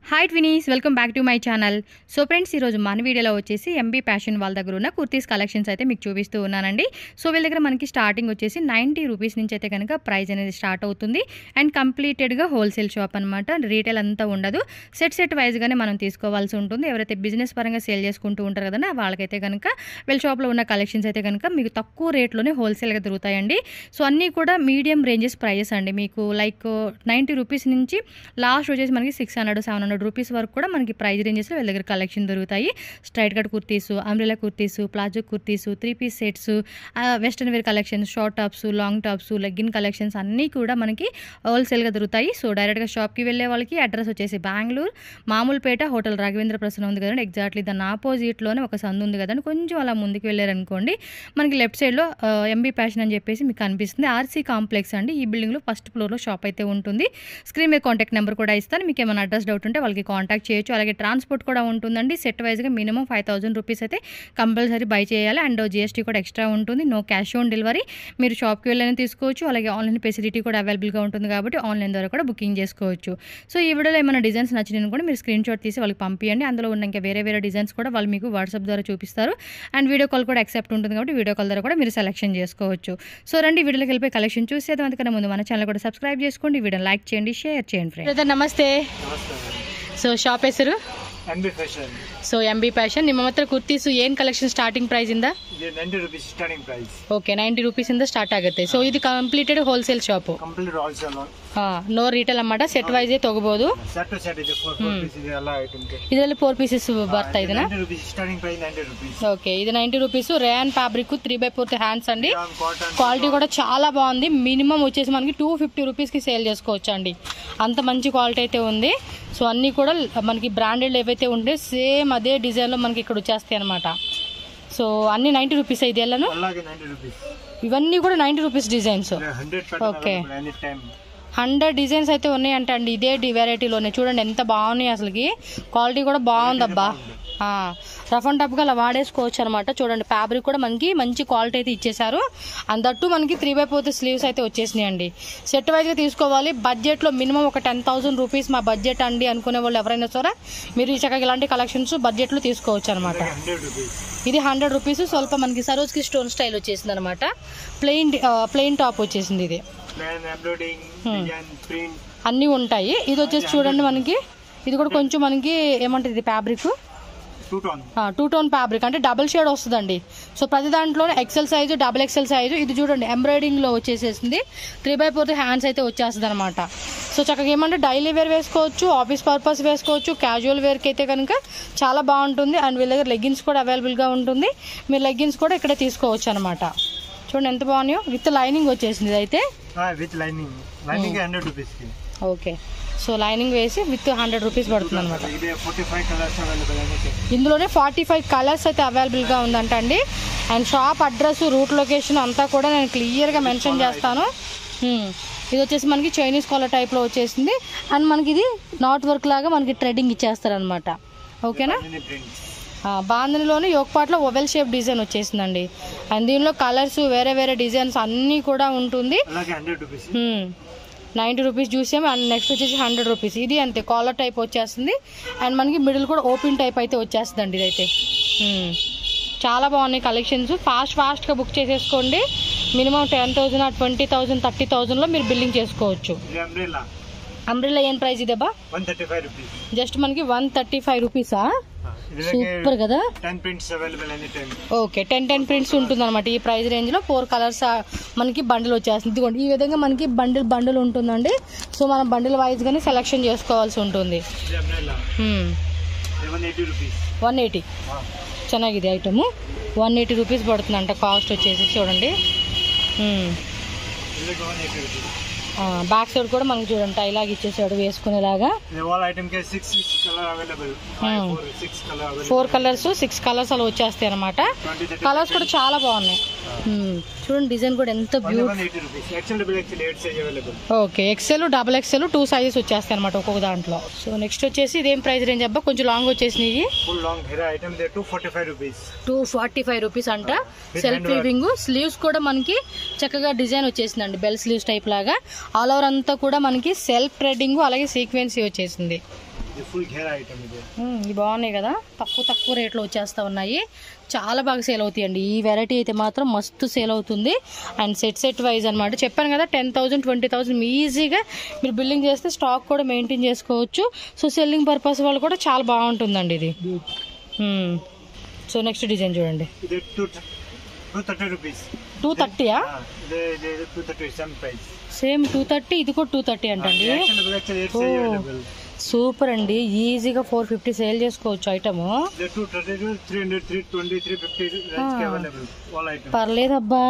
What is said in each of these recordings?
Hi twinnies, welcome back to my channel. So friends, ఈరోజు మన వీడియోలో వచ్చేసి ఎంబీ ఫ్యాషన్ వాళ్ళ దగ్గర ఉన్న కుర్తీస్ కలెక్షన్స్ అయితే మీకు చూపిస్తూ ఉన్నానండి. సో వీళ్ళ దగ్గర మనకి స్టార్టింగ్ వచ్చేసి 90 రూపీస్ నుంచి అయితే కనుక ప్రైస్ అనేది స్టార్ట్ అవుతుంది. అండ్ కంప్లీటెడ్గా హోల్సేల్ షాప్ అనమాట, రీటైల్ అంతా ఉండదు. సెట్ వైజ్గానే మనం తీసుకోవాల్సి ఉంటుంది. ఎవరైతే బిజినెస్ పరంగా సేల్ చేసుకుంటూ ఉంటారు కదా, వాళ్ళకైతే కనుక వీళ్ళ షాప్లో ఉన్న కలెక్షన్స్ అయితే కనుక మీకు తక్కువ రేట్లోనే హోల్సేల్గా దొరుకుతాయండి. సో అన్నీ కూడా మీడియం రేంజెస్ ప్రైజెస్ అండి. మీకు లైక్ 90 రూపీస్ నుంచి లాస్ట్ వచ్చేసి మనకి 600-700 రూపీస్ వరకు కూడా మనకి ప్రైస్ రేంజెస్లో వీళ్ళ దగ్గర కలెక్షన్ దొరుకుతాయి. Straight cut kurtis, umbrella kurtis, palazzo kurtis, three piece sets, western wear collections, short tops, long tops, legging collections అన్నీ కూడా మనకి హోల్సేల్గా దొరుకుతాయి. సో డైరెక్ట్గా షాప్కి వెళ్ళే వాళ్ళకి అడ్రస్ వచ్చేసి బెంగళూరు మామూలుపేట హోటల్ రాఘవేంద్ర ప్రసన్న ఉంది కదండి, ఎగ్జాక్ట్లీ దాని ఆపోజిట్లోనే ఒక సందు ఉంది కదండి. కొంచెం అలా ముందుకు వెళ్ళారనుకోండి మనకి లెఫ్ట్ సైడ్లో ఎంబీ ఫ్యాషన్ అని చెప్పేసి మీకు కనిపిస్తుంది. ఆర్సీ కాంప్లెక్స్ అండి. ఈ బిల్డింగ్లో ఫస్ట్ ఫ్లోర్లో షాప్ అయితే ఉంటుంది. స్క్రీన్ మీద కాంటాక్ట్ నెంబర్ కూడా ఇస్తాను. మీకు ఏమైనా అడ్రస్ డౌట్ ఉంటే వాళ్ళకి కాంటాక్ట్ చేయొచ్చు. అలాగే ట్రాన్స్పోర్ట్ కూడా ఉంటుందండి. సెట్ వైజ్గా మినిమం 5000 రూపీస్ అయితే కంపల్సరీ బై చేయాలి. అండ్ జిఎస్టీ కూడా ఎక్స్ట్రా ఉంటుంది. No cash on delivery. మీరు షాప్కి వెళ్ళని తీసుకోవచ్చు. అలాగే ఆన్లైన్ ఫెసిలిటీ కూడా అవైలబుల్గా ఉంటుంది కాబట్టి ఆన్లైన్ ద్వారా కూడా బుకింగ్ చేసుకోవచ్చు. సో ఈ వీడియోలో ఏమైనా డిజైన్స్ నచ్చినాయి కూడా మీరు స్క్రీన్ షాట్ తీసి వాళ్ళకి పంపించండి. అందులో ఉన్న ఇంకా వేరే డిజైన్స్ కూడా వాళ్ళు మీకు వాట్సాప్ ద్వారా చూపిస్తారు. అండ్ వీడియో కాల్ కూడా యాక్సెప్ట్ ఉంటుంది కాబట్టి వీడియో కాల్ ద్వారా కూడా మీరు సెలెక్షన్ చేసుకోవచ్చు. సో రండి వీడియోలోకి వెళ్ళిపోయి కలెక్షన్ చూసేది. అందుకనే ముందు మన ఛానల్ కూడా సబ్స్క్రైబ్ చేసుకోండి, వీడియో లైక్ చేయండి, షేర్ చేయండి ఫ్రెండ్స్. నమస్తే. సో ಶಾಪ್ ಹೆಸರು MB fashion. So MB fashion. ನಿಮ್ಮ ಹತ್ರ ಕುರ್ತೀಸು ಏನು ಕಲೆಕ್ಷನ್ ಸ್ಟಾರ್ಟಿಂಗ್ ಪ್ರೈಸ್ ಇಂದ? 90 rupees starting price. Okay, 90 rupees ಇಂದ ಸ್ಟಾರ್ಟ್ ಆಗುತ್ತೆ. ಸೊ ಇದು completed wholesale shop. Complete wholesale. No retail ಅಮ್ಮಟ, ಸೆಟ್ ವೈಸ್ ತಗೋಬಹುದು. ಸೆಟ್ ಇದೆ 4 ಪೀಸ್ ಇದೆ ಎಲ್ಲ ಐಟಮ್. ಇದರಲ್ಲಿ 4 ಪೀಸಸ್ ಬರ್ತಾ ಇದೆನಾ? 90 rupees starting price 90 rupees. Okay, ఇది 90 రూపీస్. రేయాన్ ఫ్యాబ్రిక్ 3/4 హ్యాండ్స్ అండి. క్వాలిటీ కూడా చాలా బాగుంది. మినిమం వచ్చేసి మనకి 250 రూపీస్ కి సేల్ చేసుకోవచ్చు అండి. అంత మంచి క్వాలిటీ అయితే ఉంది. సో అన్ని కూడా మనకి బ్రాండెడ్ ఏవైతే ఉంటే సేమ్ అదే డిజైన్ లో మనకి ఇక్కడ వచ్చేస్తాయి అనమాట. సో అన్ని 90 రూపీస్. ఇది ఎల్లను ఇవన్నీ కూడా 90 రూపీస్ డిజైన్స్. ఓకే, 100 డిజైన్స్ అయితే ఉన్నాయంట అండి ఇదే వెరైటీలోనే. చూడండి ఎంత బాగున్నాయి, అసలుకి క్వాలిటీ కూడా బాగుందబ్బా. రఫ్ అండ్ టఫ్గా అలా వాడేసుకోవచ్చు అనమాట. చూడండి ఫ్యాబ్రిక్ కూడా మనకి మంచి క్వాలిటీ అయితే ఇచ్చేసారు. అందట్టు మనకి 3/4 స్లీవ్స్ అయితే వచ్చేసినాయి అండి. సెట్ వైజ్గా తీసుకోవాలి. బడ్జెట్లో మినిమం ఒక 10,000 రూపీస్ మా బడ్జెట్ అండి అనుకునే వాళ్ళు ఎవరైనా సరే మీరు ఈ చక్కగా ఇలాంటి కలెక్షన్స్ బడ్జెట్లో తీసుకోవచ్చు అనమాట. ఇది 100 రూపీస్. స్వల్ప మనకి సరోజ్కి స్టోన్ స్టైల్ వచ్చేసింది అనమాట. ప్లెయిన్ టాప్ వచ్చేసింది. ఇది అన్నీ ఉంటాయి. ఇది వచ్చేసి చూడండి మనకి, ఇది కూడా కొంచెం మనకి ఏమంటారు, ఇది ఫ్యాబ్రిక్ టూ టోన్ ఫ్యాబ్రిక్ అంటే డబుల్ షేడ్ వస్తుందండి. సో ప్రతి దాంట్లో XL size, double XL size. ఇది చూడండి ఎంబ్రాయిడింగ్ లో వచ్చేసేసింది. 3/4 హ్యాండ్స్ అయితే వచ్చేస్తుంది అనమాట. సో చక్కగా ఏమంటే డైలీ వేర్ వేసుకోవచ్చు, ఆఫీస్ పర్పస్ వేసుకోవచ్చు, క్యాజువల్ వేర్కి అయితే కనుక చాలా బాగుంటుంది. అండ్ వీళ్ళ దగ్గర లెగ్గిన్స్ కూడా అవైలబుల్గా ఉంటుంది. మీరు లెగ్గిన్స్ కూడా ఇక్కడ తీసుకోవచ్చు అనమాట. చూడండి ఎంత బాగున్నాయో. విత్ లైనింగ్ వచ్చేసింది అయితే. ఓకే, సో లైనింగ్ వేసి విత్ 100 రూపీస్ పడుతుంది అనమాట. ఇందులోనే 45 కలర్స్ అయితే అవైలబుల్గా ఉందంట అండి. And shop address, route location అంతా కూడా నేను క్లియర్గా మెన్షన్ చేస్తాను. ఇది వచ్చేసి మనకి చైనీస్ కాలర్ టైప్లో వచ్చేసింది. అండ్ మనకి ఇది నాట్ వర్క్ లాగా మనకి థ్రెడ్డింగ్ ఇచ్చేస్తారనమాట. ఓకేనా? బాంధనిలోని యోగపాట్లో ఓవెల్ షేప్ డిజైన్ వచ్చేసిందండి. అండ్ దీనిలో కలర్స్ వేరే డిజైన్స్ అన్నీ కూడా ఉంటుంది. 90 రూపీస్ చూసాము. అండ్ నెక్స్ట్ వచ్చేసి 100 రూపీస్. ఇది అంతే కాలర్ టైప్ వచ్చేస్తుంది. అండ్ మనకి మిడిల్ కూడా ఓపెన్ టైప్ అయితే వచ్చేస్తుందండి. ఇదైతే చాలా బాగున్నాయి కలెక్షన్స్. ఫాస్ట్గా బుక్ చేసేసుకోండి. మినిమం 10,000, 20,000, 30,000లో మీరు బిల్లింగ్ చేసుకోవచ్చు. అంబ్రెల్లా ఏం ప్రైస్ ఇదేబా? 135 రూపీస్. జస్ట్ మనకి 135 రూపీసా? సూపర్ కదా. 10 prints available any time. Okay, 10 prints ఉంటుంది అనమాట. ఈ ప్రైస్ రేంజ్ లో 4 కలర్స్ మనకి బండిల్ వచ్చేస్తుంది. ఇదిగోండి ఈ విధంగా మనకి బండిల్ ఉంటుందండి. సో మనం బండిల్ వైజ్ గానే సెలెక్షన్ చేసుకోవాల్సి ఉంటుంది. 180 ಚೆನ್ನಾಗಿದೆ ఐటమ్. 180 రూపీస్ పడుతుందంట కాస్ట్ వచ్చేసి. చూడండి బ్యాక్ సైడ్ కూడా మనకి చూడండి టైలాగ్ ఇచ్చేసాడు వేసుకునేలాగా. 4 కలర్స్ 6 కలర్స్ అలా వచ్చేస్తాయి అనమాట. కలర్స్ కూడా చాలా బాగున్నాయి. చూడండి డిజైన్ కూడా ఎంత beautiful. Okay, XL, double XL 2 sizes వచ్చేస్తాయి అనమాట ఒక్కొక్క దాంట్లో. సో నెక్స్ట్ వచ్చేసి ఇదేం ప్రైస్ రేంజ్ అబ్బా? కొంచెం లాంగ్ వచ్చేసినాయి. 245 రూపీస్ అంట. సెల్ఫ్ వీవింగ్ స్లీవ్స్ కూడా మనకి చక్కగా డిజైన్ వచ్చేసిందండి. బెల్ స్లీవ్స్ టైప్ లాగా. ఆల్ ఓవర్ అంతా కూడా మనకి సెల్ఫ్ థ్రెడ్డింగ్ అలాగే సీక్వెన్సీ వచ్చేసింది. ఇది ఫుల్ ఘేరా ఐటమ్ ఇది. ఇవి బాగున్నాయి కదా, తక్కువ రేట్లో వచ్చేస్తూ ఉన్నాయి, చాలా బాగా సేల్ అవుతాయండి. ఈ వెరైటీ అయితే మాత్రం మస్తు సేల్ అవుతుంది. అండ్ సెట్ వైజ్ అనమాట. చెప్పాను కదా 10,000 20,000 ఈజీగా మీరు బిల్లింగ్ చేస్తే స్టాక్ కూడా మెయింటైన్ చేసుకోవచ్చు. సో సెల్లింగ్ పర్పస్ వాళ్ళు కూడా చాలా బాగుంటుందండి ఇది. సో నెక్స్ట్ డిజైన్ చూడండి. ఇది 230 రూపీస్. 230యా? ఇది 230 సేమ్ ప్రైస్. సేమ్ 230, ఇది కూడా 230 అంటండి. సూపర్ అండి, ఈజీగా 450 సేల్ చేసుకోవచ్చు ఐటమ్. పర్లేదబ్బా,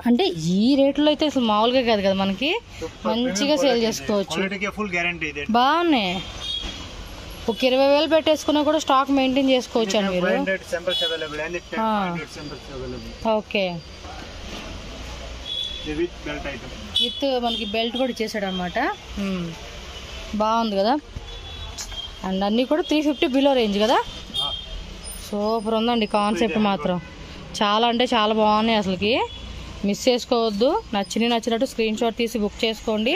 అంటే ఈ రేట్లో అయితే అసలు మామూలుగా కాదు కదా, మనకి మంచిగా సేల్ చేసుకోవచ్చు. బాగున్నాయి. ఒక 20,000 పెట్టేసుకున్నా కూడా స్టాక్ మెయింటైన్ చేసుకోవచ్చు అండి మీరు. ఓకే, విత్ మనకి బెల్ట్ కూడా ఇచ్చేసాడు అనమాట. బాగుంది కదా. అండ్ అన్నీ కూడా 350 బిలో రేంజ్ కదా. సూపర్ ఉందండి కాన్సెప్ట్ మాత్రం. చాలా అంటే చాలా బాగున్నాయి అసలుకి. మిస్ చేసుకోవద్దు. నచ్చినట్టు స్క్రీన్ షాట్ తీసి బుక్ చేసుకోండి.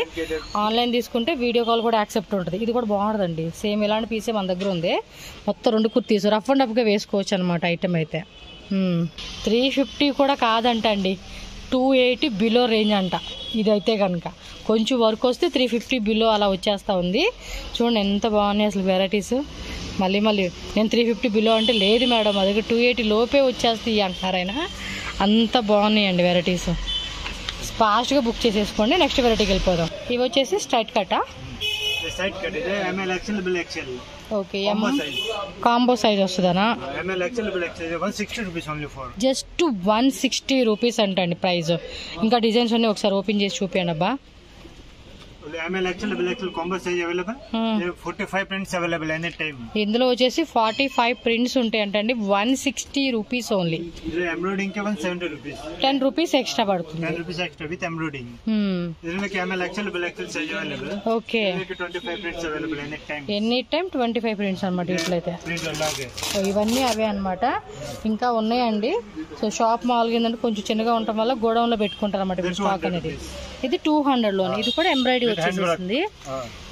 ఆన్లైన్ తీసుకుంటే వీడియో కాల్ కూడా యాక్సెప్ట్ ఉంటుంది. ఇది కూడా బాగుంటుందండి. సేమ్ ఇలాంటి పీసే మన దగ్గర ఉంది. మొత్తం 2 కుర్తీస్ రఫ్ అండ్ రఫ్గా వేసుకోవచ్చు అనమాట ఐటమ్ అయితే. 350 కూడా కాదంట అండి, 280 బిలో రేంజ్ అంట. ఇదైతే కనుక కొంచెం వర్క్ వస్తే 350 బిలో అలా వచ్చేస్తూ ఉంది. చూడండి ఎంత బాగున్నాయి అసలు వెరైటీస్. మళ్ళీ నేను 350 బిలో అంటే లేదు మేడం, మా దగ్గర 280 లోపే వచ్చేస్తాయి అంటున్నారైనా. అంత బాగున్నాయండి వెరైటీస్. ఫాస్ట్గా బుక్ చేసేసుకోండి. నెక్స్ట్ వెరైటీకి వెళ్ళిపోదాం. ఇవి వచ్చేసి స్ట్రైట్ కట్టా? ఓకే, కాంబో సైజ్ వస్తుందనా? జస్ట్ 160 రూపీస్ అంటండి ప్రైస్. ఇంకా డిజైన్స్ అన్ని ఒకసారి ఓపెన్ చేసి చూపించండి అబ్బా. ఇందులో వచ్చేసి 45 ప్రింట్స్ ఉంటాయి అంటండి. 160 రూపీస్ ఓన్లీ. 10 రూపీస్ ఎక్స్ట్రా పడుతుంది. ఓకే, ఎనీ టైం 25 ప్రింట్స్ అనమాట ఇట్లయితే. ఇవన్నీ అవే అనమాట. ఇంకా ఉన్నాయండి. సో షాప్ మామూలుగా ఏంటంటే కొంచెం చిన్నగా ఉండటం వల్ల గోడౌన్ లో పెట్టుకుంటారు అనమాట స్టాక్ అనేది. ఇది 200 లోని. ఇది కూడా ఎంబ్రాయిడరీ వచ్చేసింది.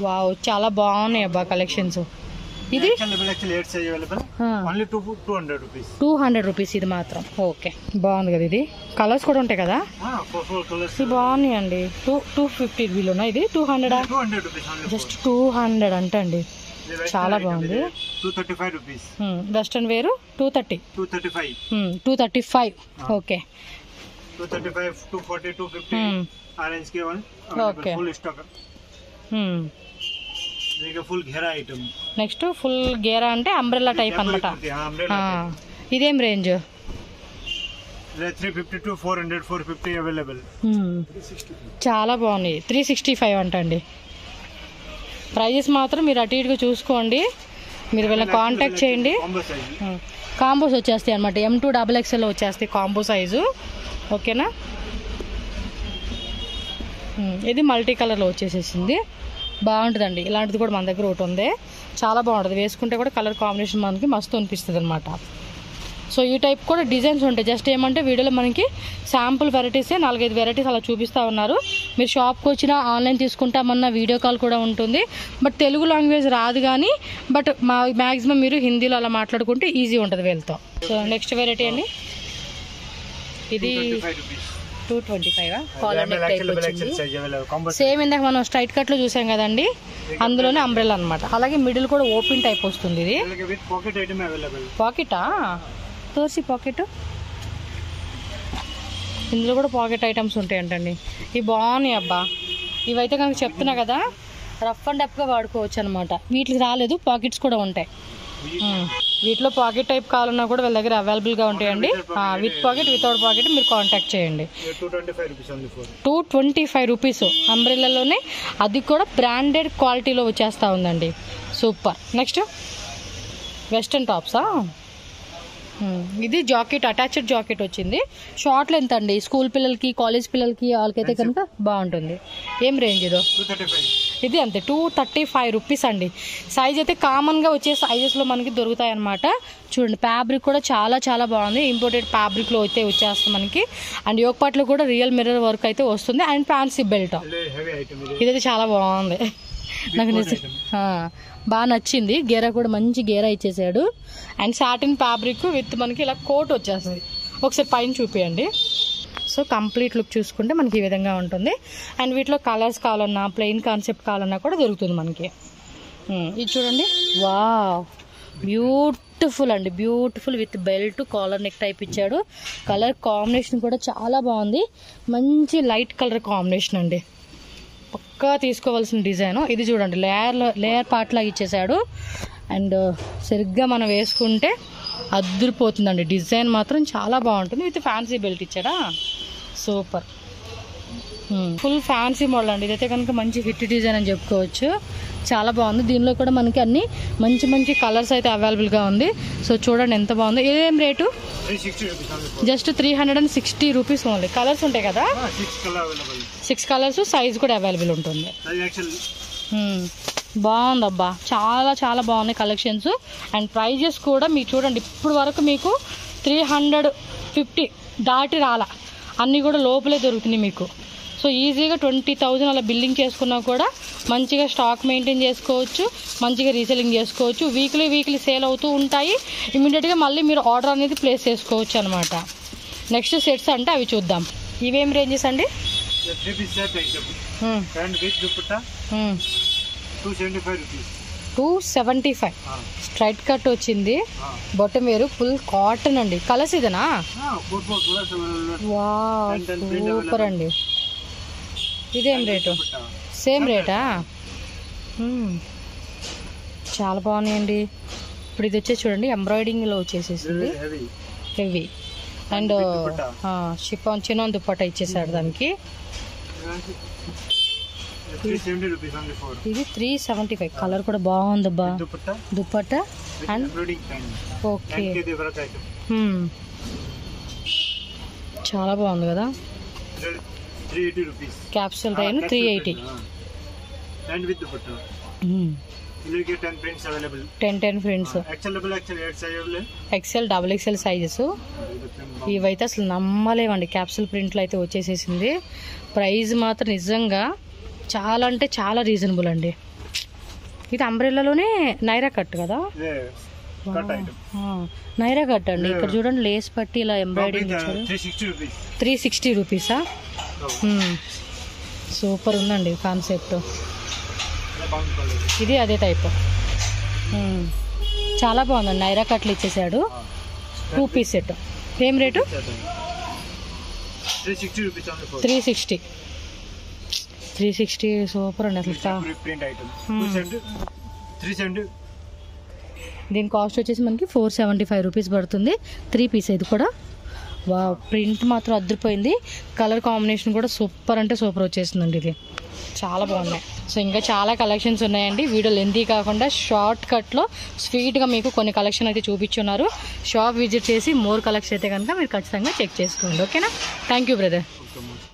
వావ్, చాలా బాగున్నాయి అబ్బా కలెక్షన్స్. ఇది 200 రూపీస్ ఇది మాత్రం. ఓకే, బాగుంది కదా. ఇది కలర్స్ కూడా ఉంటాయి కదా. ఇది బాగున్నాయి అండి. 250 బిలోనా? ఇది 200, జస్ట్ 200 అంటండి. చాలా బాగుంది. వెస్టర్న్ వేరు 235. ఓకే, 235, 240, 250 ఆరెంజ్ के वन. Okay, full stock. ఇది ఫుల్ ఘేరా ఐటమ్. నెక్స్ట్ ఫుల్ ఘేరా అంటే అంబ్రెల్లా టైప్ అన్నమాట. ఇదేం రేంజ్? 350 to 400, 450 available. చాలా బాగుంది. 365 అంటండి. ప్రైజెస్ మాత్రం మీరు అటు ఇటుగా చూసుకోండి. మీరు వీళ్ళని కాంటాక్ట్ చేయండి. కాంబోస్ వచ్చేస్తాయి అనమాట. M2 XXL వచ్చేస్తాయి కాంబో సైజు. ఓకేనా. ఇది మల్టీ కలర్లో వచ్చేసేసింది. బాగుంటుందండి. ఇలాంటిది కూడా మన దగ్గర ఒకటి ఉంది. చాలా బాగుంటుంది. వేసుకుంటే కూడా కలర్ కాంబినేషన్ మనకి మస్తు అనిపిస్తుంది అనమాట. సో ఈ టైప్ కూడా డిజైన్స్ ఉంటాయి. జస్ట్ ఏమంటే వీడియోలో మనకి శాంపుల్ వెరైటీసే 4-5 వెరైటీస్ అలా చూపిస్తూ ఉన్నారు. మీరు షాప్కి వచ్చినా ఆన్లైన్ తీసుకుంటామన్నా వీడియో కాల్ కూడా ఉంటుంది. బట్ తెలుగు లాంగ్వేజ్ రాదు కానీ బట్ మ్యాక్సిమం మీరు హిందీలో అలా మాట్లాడుకుంటే ఈజీ ఉంటుంది వీళ్ళతో. సో నెక్స్ట్ వెరైటీ అండి. ఇది 225 కాలర్ నెక్ టైప్ వచ్చింది. సేమ్ ఇందాక మనం స్ట్రైట్ కట్ లో చూసాం కదండి, అందులోనే అంబ్రెల్లా అనమాట. అలాగే మిడిల్ కూడా ఓపెన్ టైప్ వస్తుంది. ఇది పాకెటా? తోసి పాకెట్. ఇందులో కూడా పాకెట్ ఐటమ్స్ ఉంటాయంటండి. ఇవి బాగున్నాయి అబ్బా. ఇవైతే కనుక చెప్తున్నా కదా, రఫ్ అండ్ టఫ్గా వాడుకోవచ్చు అనమాట. వీటికి రాలేదు, పాకెట్స్ కూడా ఉంటాయి. వీటిలో పాకెట్ టైప్ కావాలన్నా కూడా వీళ్ళ దగ్గర అవైలబుల్గా ఉంటాయండి. విత్ పాకెట్, వితౌట్ పాకెట్ మీరు కాంటాక్ట్ చేయండి. 225 రూపీస్ అంబ్రెల్లాలోనే. అది కూడా బ్రాండెడ్ క్వాలిటీలో వచ్చేస్తూ ఉందండి. సూపర్. నెక్స్ట్ వెస్టర్న్ టాప్సా? ఇది జాకెట్, అటాచ్డ్ జాకెట్ వచ్చింది. షార్ట్ లెంత్ అండి. స్కూల్ పిల్లలకి, కాలేజ్ పిల్లలకి వాళ్ళకైతే కనుక బాగుంటుంది. ఏం రేంజ్ ఇదో? ఇది అంతే 235 రూపీస్ అండి. సైజ్ అయితే కామన్గా వచ్చే సైజెస్లో మనకి దొరుకుతాయి అనమాట. చూడండి, ఫ్యాబ్రిక్ కూడా చాలా చాలా బాగుంది. ఇంపోర్టెడ్ ఫ్యాబ్రిక్లో అయితే వచ్చేస్తుంది మనకి. అండ్ యోక్ పార్ట్లో కూడా రియల్ మిర్రర్ వర్క్ అయితే వస్తుంది. And fancy belt. ఇదైతే చాలా బాగుంది. నాకు బాగా నచ్చింది. గేరా కూడా మంచి గేరా ఇచ్చేసాడు. అండ్ సాటిన్ ఫ్యాబ్రిక్ విత్ మనకి ఇలా కోట్ వచ్చేస్తుంది. ఒకసారి పైన చూపియండి. సో కంప్లీట్ లుక్ చూసుకుంటే మనకి ఈ విధంగా ఉంటుంది. అండ్ వీటిలో కలర్స్ కావాలన్నా ప్లెయిన్ కాన్సెప్ట్ కావాలన్నా కూడా దొరుకుతుంది మనకి. ఇది చూడండి, వావ్ బ్యూటిఫుల్ అండి, beautiful with belt collar neck type ఇచ్చాడు. కలర్ కాంబినేషన్ కూడా చాలా బాగుంది, మంచి లైట్ కలర్ కాంబినేషన్ అండి. పక్కా తీసుకోవాల్సిన డిజైన్ ఇది. చూడండి లేయర్ పార్ట్ లాగా ఇచ్చేసాడు. అండ్ సరిగ్గా మనం వేసుకుంటే అద్దరిపోతుందండి. డిజైన్ మాత్రం చాలా బాగుంటుంది. విత్ ఫ్యాన్సీ బెల్ట్ ఇచ్చాడా, సూపర్. ఫుల్ ఫ్యాన్సీ మోడల్ అండి. ఇదైతే కనుక మంచి హిట్ డిజైన్ అని చెప్పుకోవచ్చు. చాలా బాగుంది. దీనిలో కూడా మనకి అన్ని మంచి మంచి కలర్స్ అయితే అవైలబుల్గా ఉంది. సో చూడండి ఎంత బాగుంది. ఏం rate? Just 360 rupees only. Colours ఉంటాయి కదా, 6 కలర్స్, సైజ్ కూడా అవైలబుల్ ఉంటుంది. బాగుందబ్బా, చాలా చాలా బాగున్నాయి కలెక్షన్స్. అండ్ ప్రైజెస్ కూడా మీకు చూడండి, ఇప్పుడు వరకు మీకు 350 దాటి రాలా, అన్నీ కూడా లోపలే దొరుకుతున్నాయి మీకు. సో ఈజీగా 20,000 అలా బిల్లింగ్ చేసుకున్నా కూడా మంచిగా స్టాక్ మెయింటైన్ చేసుకోవచ్చు, మంచిగా రీసెల్లింగ్ చేసుకోవచ్చు. వీక్లీ సేల్ అవుతూ ఉంటాయి. ఇమీడియట్గా మళ్ళీ మీరు ఆర్డర్ అనేది ప్లేస్ చేసుకోవచ్చు అనమాట. నెక్స్ట్ సెట్స్ అంటే అవి చూద్దాం. ఇవేం రేంజెస్ అండి? 275 స్ట్రైట్ కట్ వచ్చింది. బొట్టం వేరు, ఫుల్ కాటన్ అండి. కలర్స్ ఇదేనా? వావ్ సూపర్ అండి. ఇదేం రేటు? సేమ్ రేటా? చాలా బాగున్నాయండి. ఇప్పుడు ఇది వచ్చేసి చూడండి, ఎంబ్రాయిడింగ్లో వచ్చేసేసింది, హెవీ. అండ్ షిఫాన్ చిన్న దుప్పట్టా ఇచ్చేసాడు దానికి. ఇది 375. కలర్ కూడా బాగుందబ్బా దుప్పట్టా. అండ్ ఓకే, చాలా బాగుంది కదా. Capsule rain 380. 10 prints, XL double XL sizes. ఇవైతే అసలు నమ్మలేమండి. క్యాప్సూల్ ప్రింట్లు అయితే వచ్చేసేసింది. ప్రైస్ మాత్రం నిజంగా చాలా అంటే చాలా రీజనబుల్ అండి. ఇది అంబ్రెల్లాలోనే నైరా కట్ కదా, నైరా కట్ అండి. ఇక్కడ చూడండి, లేస్ పట్టి ఇలా ఎంబ్రాయిడింగ్ ఇచ్చారు. 360 రూపీసా? సూపర్ ఉందండి కాన్సెప్ట్. ఇది అదే టైప్, చాలా బాగుందండి. నైరా కట్లు ఇచ్చేసాడు. 2 పీస్ సెట్. ఏం రేటు? 360. సూపర్ అండి అసలు. దీని కాస్ట్ వచ్చేసి మనకి 475 రూపీస్ పడుతుంది. 3 పీస్ ఇది కూడా. వా, ప్రింట్ మాత్రం అద్దరిపోయింది. కలర్ కాంబినేషన్ కూడా సూపర్ అంటే సూపర్ వచ్చేసిందండి. ఇది చాలా బాగున్నాయి. సో ఇంకా చాలా కలెక్షన్స్ ఉన్నాయండి. వీడియో లెంతీ కాకుండా షార్ట్ కట్లో స్వీట్గా మీకు కొన్ని కలెక్షన్ అయితే చూపించున్నారు. షాప్ విజిట్ చేసి మోర్ కలెక్షన్ అయితే కనుక మీరు ఖచ్చితంగా చెక్ చేసుకోండి. ఓకేనా? Thank you brother.